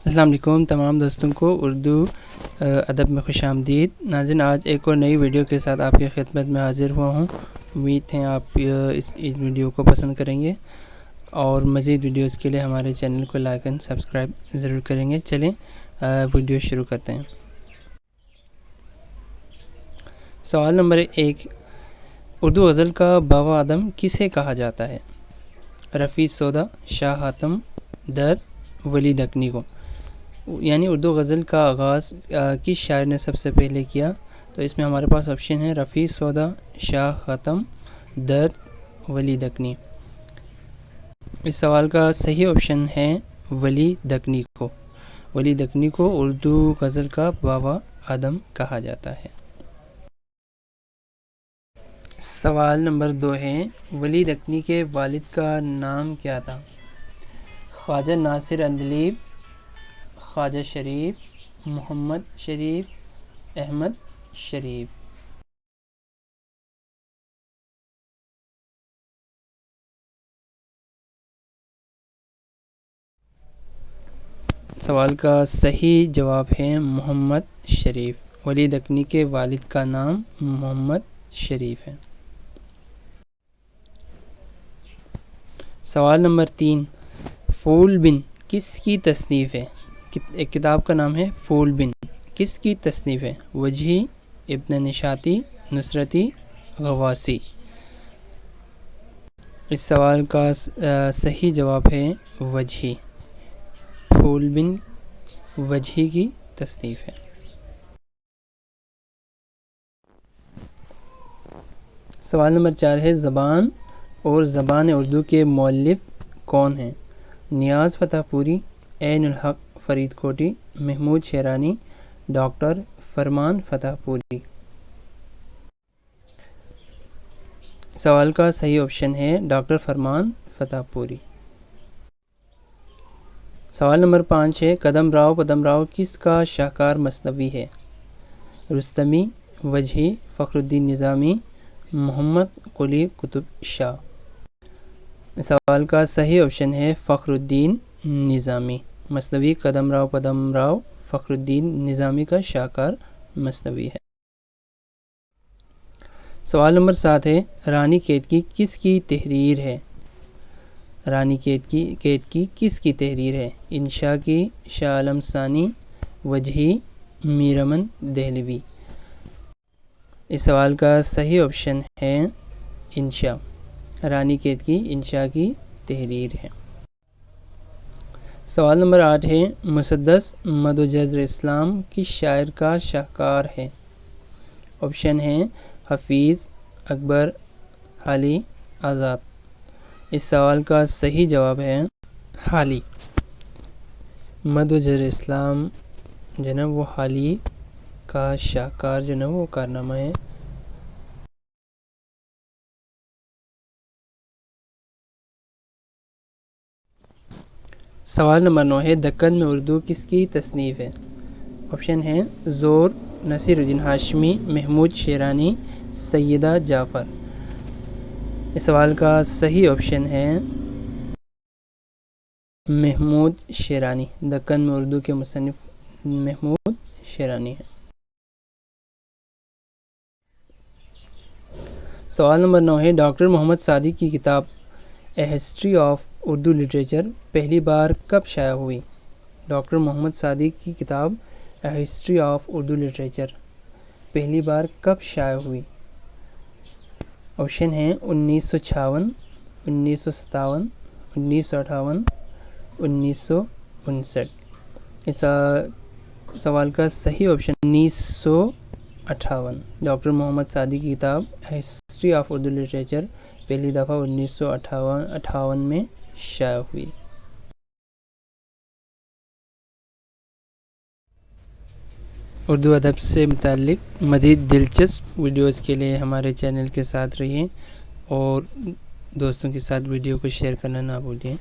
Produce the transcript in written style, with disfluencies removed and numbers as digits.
السلام علیکم تمام دوستوں کو اردو ادب میں خوش آمدید۔ ناظرین، آج ایک اور نئی ویڈیو کے ساتھ آپ کی خدمت میں حاضر ہوا ہوں۔ امید ہے آپ اس ویڈیو کو پسند کریں گے اور مزید ویڈیوز کے لیے ہمارے چینل کو لائک اینڈ سبسکرائب ضرور کریں گے۔ چلیں ویڈیو شروع کرتے ہیں۔ سوال نمبر 1، اردو غزل کا بابا آدم کسے کہا جاتا ہے؟ رفیع سودا، شاہ حاتم، در، ولی دکنی کو۔ یعنی اردو غزل کا آغاز کس شاعر نے سب سے پہلے کیا؟ تو اس میں ہمارے پاس آپشن ہے رفیع سودا، شاہ حاتم، در، ولی دکنی۔ اس سوال کا صحیح آپشن ہے ولی دکنی کو۔ ولی دکنی کو اردو غزل کا بابا آدم کہا جاتا ہے۔ سوال نمبر 2 ہے، ولی دکنی کے والد کا نام کیا تھا؟ خواجہ ناصر اندلیب، خواجہ شریف، محمد شریف، احمد شریف۔ سوال کا صحیح جواب ہے محمد شریف۔ ولی دکنی کے والد کا نام محمد شریف ہے۔ سوال نمبر 3، پھول بن کس کی تصنیف ہے؟ ایک کتاب کا نام ہے پھول بن، کس کی تصنیف ہے؟ وجہی، ابن نشاطی، نصرتی، غواصی۔ اس سوال کا صحیح جواب ہے وجہی۔ پھول بن وجہی کی تصنیف ہے۔ سوال نمبر 4 ہے، زبان اور زبان اردو کے مؤلف کون ہیں؟ نیاز فتح پوری، عین الحق فرید کوٹی، محمود شیرانی، ڈاکٹر فرمان فتح پوری۔ سوال کا صحیح آپشن ہے ڈاکٹر فرمان فتح پوری۔ سوال نمبر 5 ہے، قدم راؤ پدم راؤ کس کا شاہکار مثنوی ہے؟ رستمی، وجہی، فخر الدین نظامی، محمد قلی قطب شاہ۔ سوال کا صحیح آپشن ہے فخر الدین نظامی۔ مثنوی قدم راؤ پدم راؤ فخر الدین نظامی کا شاہکار مثنوی ہے۔ سوال نمبر 7 ہے، رانی کیتکی کس کی تحریر ہے؟ رانی کیتکی کس کی تحریر ہے؟ انشا کی، شاہ عالم ثانی، وجہی، میر امن دہلوی۔ اس سوال کا صحیح آپشن ہے انشا۔ رانی کیتکی انشا کی تحریر ہے۔ سوال نمبر 8 ہے، مسدس مد و جزر اسلام کس شاعر کا شاہکار ہے؟ آپشن ہیں حفیظ، اکبر، حالی، آزاد۔ اس سوال کا صحیح جواب ہے حالی۔ مد و جزر اسلام جو نا وہ حالی کا شاہکار جو نا وہ کارنامہ ہے۔ سوال نمبر 9 ہے، دکن میں اردو کس کی تصنیف ہے؟ آپشن ہیں زور، نصیر الدین ہاشمی، محمود شیرانی، سیدہ جعفر۔ اس سوال کا صحیح آپشن ہے محمود شیرانی۔ دکن میں اردو کے مصنف محمود شیرانی ہیں۔ سوال نمبر 9 ہے، ڈاکٹر محمد سعدی کی کتاب اے ہسٹری آف اردو لٹریچر پہلی بار کب شائع ہوئی؟ ڈاکٹر محمد سعدی کی کتاب اے ہسٹری آف اردو لٹریچر پہلی بار کب شائع ہوئی؟ آپشن ہیں 1956، 1957، 1958، 1959۔ اس سوال کا صحیح آپشن 1958۔ ڈاکٹر محمد سعدی کی کتاب ہسٹری آف اردو لٹریچر پہلی دفعہ 1958 میں شائع ہوئی۔ اردو ادب سے متعلق مزید دلچسپ ویڈیوز کے لیے ہمارے چینل کے ساتھ رہیے اور دوستوں کے ساتھ ویڈیو کو شیئر کرنا نہ بھولیں۔